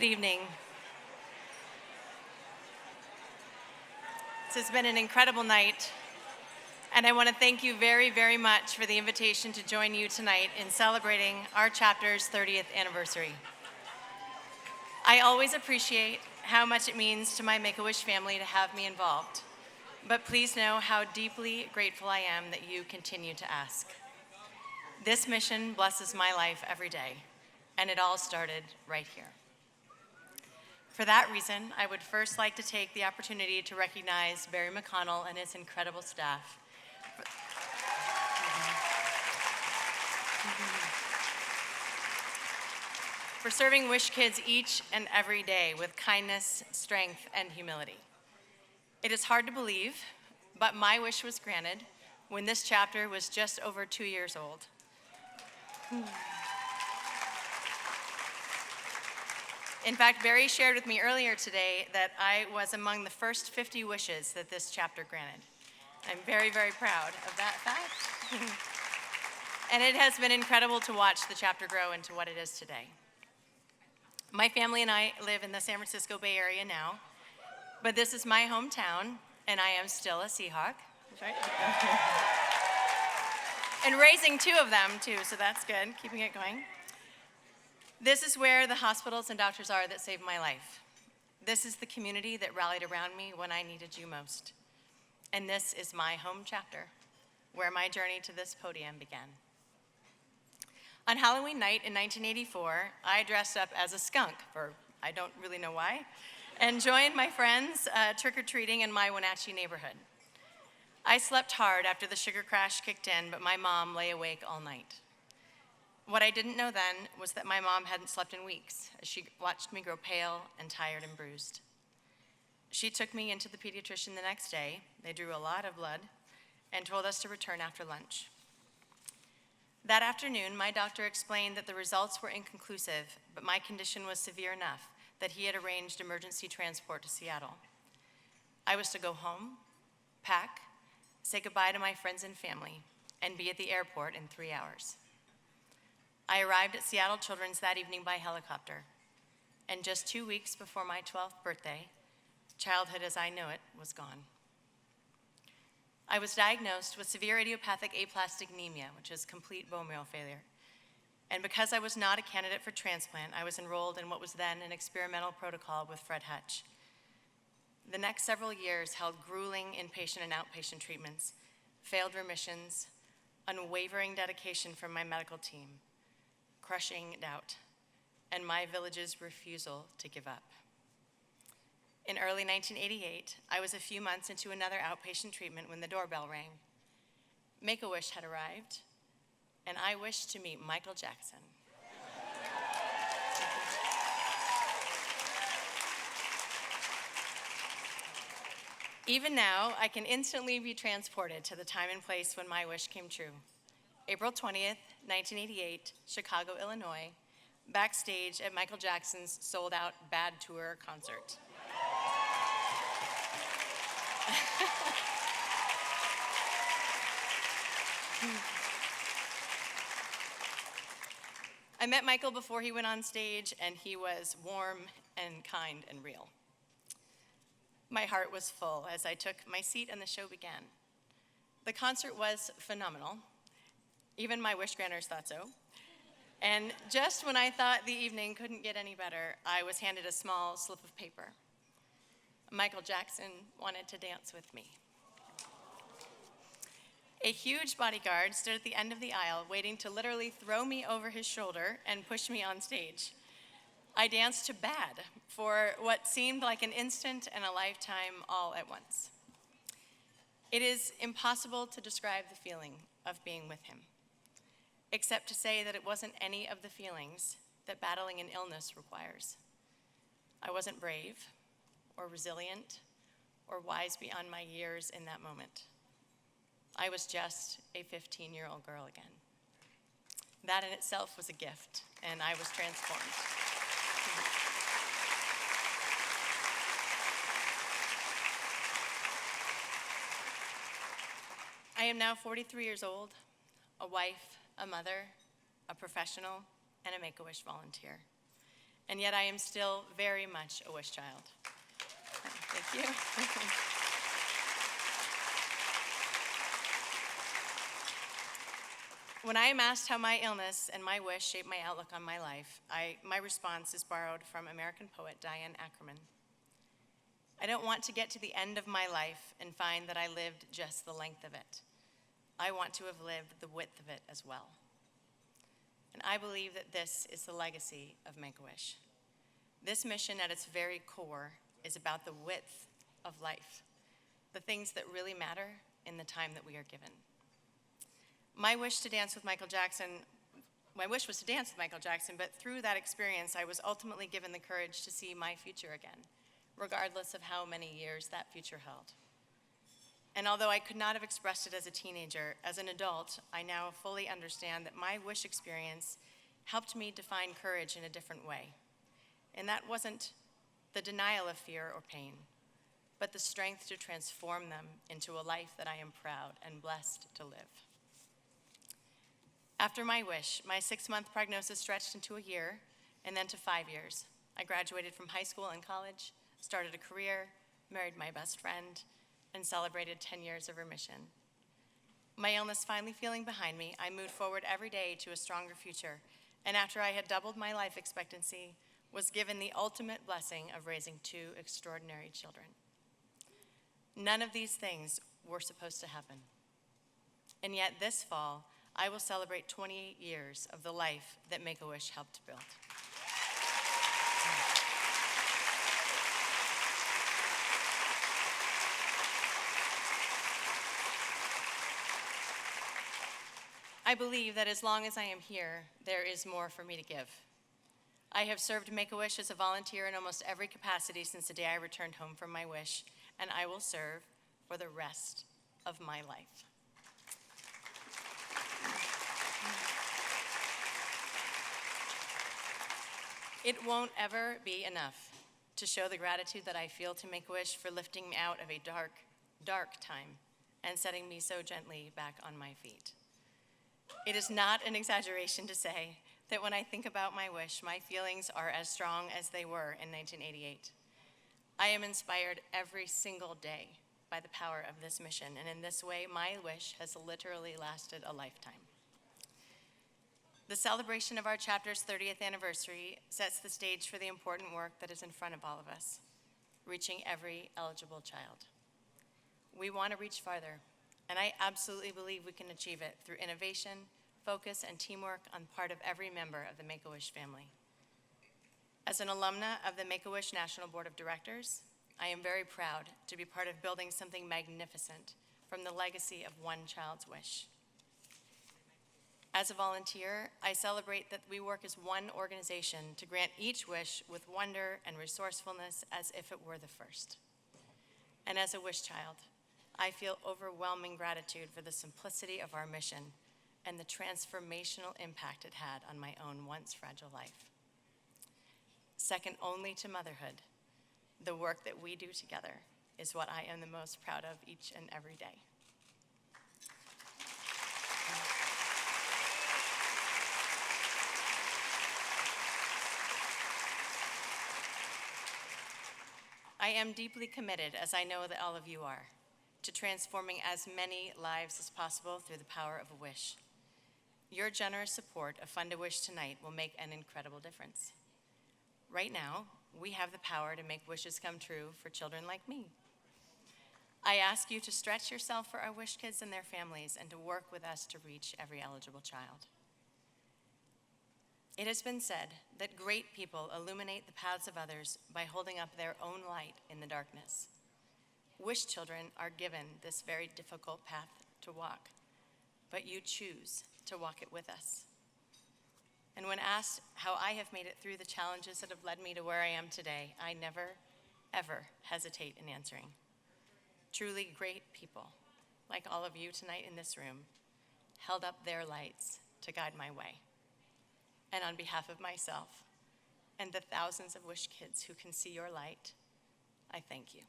Good evening. This has been an incredible night, and I want to thank you very, very much for the invitation to join you tonight in celebrating our chapter's 30th anniversary. I always appreciate how much it means to my Make-A-Wish family to have me involved, but please know how deeply grateful I am that you continue to ask. This mission blesses my life every day, and it all started right here. For that reason, I would first like to take the opportunity to recognize Barry McConnell and his incredible staff. For serving Wish kids each and every day with kindness, strength, and humility. It is hard to believe, but my wish was granted when this chapter was just over 2 years old. In fact, Barry shared with me earlier today that I was among the first 50 wishes that this chapter granted. I'm very, very proud of that fact. And it has been incredible to watch the chapter grow into what it is today. My family and I live in the San Francisco Bay Area now, but this is my hometown, and I am still a Seahawk. Right? And raising 2 of them, too, so that's good, keeping it going. This is where the hospitals and doctors are that saved my life. This is the community that rallied around me when I needed you most. And this is my home chapter, where my journey to this podium began. On Halloween night in 1984, I dressed up as a skunk, for I don't really know why, and joined my friends trick-or-treating in my Wenatchee neighborhood. I slept hard after the sugar crash kicked in, but my mom lay awake all night. What I didn't know then was that my mom hadn't slept in weeks, as she watched me grow pale and tired and bruised. She took me into the pediatrician the next day. They drew a lot of blood and told us to return after lunch. That afternoon, my doctor explained that the results were inconclusive, but my condition was severe enough that he had arranged emergency transport to Seattle. I was to go home, pack, say goodbye to my friends and family, and be at the airport in 3 hours. I arrived at Seattle Children's that evening by helicopter, and just 2 weeks before my 12th birthday, childhood as I know it was gone. I was diagnosed with severe idiopathic aplastic anemia, which is complete bone marrow failure. And because I was not a candidate for transplant, I was enrolled in what was then an experimental protocol with Fred Hutch. The next several years held grueling inpatient and outpatient treatments, failed remissions, unwavering dedication from my medical team, crushing doubt, and my village's refusal to give up. In early 1988, I was a few months into another outpatient treatment when the doorbell rang. Make-A-Wish had arrived, and I wished to meet Michael Jackson. Even now, I can instantly be transported to the time and place when my wish came true. April 20th, 1988, Chicago, Illinois, backstage at Michael Jackson's sold-out Bad Tour concert. I met Michael before he went on stage, and he was warm and kind and real. My heart was full as I took my seat and the show began. The concert was phenomenal. Even my wish granters thought so. And just when I thought the evening couldn't get any better, I was handed a small slip of paper. Michael Jackson wanted to dance with me. A huge bodyguard stood at the end of the aisle, waiting to literally throw me over his shoulder and push me on stage. I danced to Bad for what seemed like an instant and a lifetime all at once. It is impossible to describe the feeling of being with him, except to say that it wasn't any of the feelings that battling an illness requires. I wasn't brave or resilient or wise beyond my years in that moment. I was just a 15-year-old girl again. That in itself was a gift, and I was transformed. I am now 43 years old, a wife, a mother, a professional, and a Make-A-Wish volunteer. and yet I am still very much a wish child. Thank you. When I am asked how my illness and my wish shaped my outlook on my life, my response is borrowed from American poet Diane Ackerman. I don't want to get to the end of my life and find that I lived just the length of it. I want to have lived the width of it as well. And I believe that this is the legacy of Make-A-Wish. This mission at its very core is about the width of life, the things that really matter in the time that we are given. My wish was to dance with Michael Jackson, but through that experience, I was ultimately given the courage to see my future again, regardless of how many years that future held. And although I could not have expressed it as a teenager, as an adult, I now fully understand that my wish experience helped me define courage in a different way. And that wasn't the denial of fear or pain, but the strength to transform them into a life that I am proud and blessed to live. After my wish, my 6-month prognosis stretched into a year and then to 5 years. I graduated from high school and college, started a career, married my best friend, and celebrated 10 years of remission. My illness finally feeling behind me, I moved forward every day to a stronger future, and after I had doubled my life expectancy, was given the ultimate blessing of raising 2 extraordinary children. None of these things were supposed to happen. And yet this fall, I will celebrate 28 years of the life that Make-A-Wish helped build. I believe that as long as I am here, there is more for me to give. I have served Make-A-Wish as a volunteer in almost every capacity since the day I returned home from my wish, and I will serve for the rest of my life. It won't ever be enough to show the gratitude that I feel to Make-A-Wish for lifting me out of a dark, dark time and setting me so gently back on my feet. It is not an exaggeration to say that when I think about my wish, my feelings are as strong as they were in 1988. I am inspired every single day by the power of this mission, and in this way, my wish has literally lasted a lifetime. The celebration of our chapter's 30th anniversary sets the stage for the important work that is in front of all of us, reaching every eligible child. We want to reach farther, and I absolutely believe we can achieve it through innovation, focus, and teamwork on part of every member of the Make-A-Wish family. As an alumna of the Make-A-Wish National Board of Directors, I am very proud to be part of building something magnificent from the legacy of one child's wish. As a volunteer, I celebrate that we work as one organization to grant each wish with wonder and resourcefulness as if it were the first. And as a wish child, I feel overwhelming gratitude for the simplicity of our mission and the transformational impact it had on my own once fragile life. Second only to motherhood, the work that we do together is what I am the most proud of each and every day. I am deeply committed, as I know that all of you are, to transforming as many lives as possible through the power of a wish. Your generous support of Fund a Wish tonight will make an incredible difference. Right now, we have the power to make wishes come true for children like me. I ask you to stretch yourself for our wish kids and their families and to work with us to reach every eligible child. It has been said that great people illuminate the paths of others by holding up their own light in the darkness. Wish children are given this very difficult path to walk, but you choose to walk it with us. And when asked how I have made it through the challenges that have led me to where I am today, I never, ever hesitate in answering. Truly great people, like all of you tonight in this room, held up their lights to guide my way. And on behalf of myself and the thousands of wish kids who can see your light, I thank you.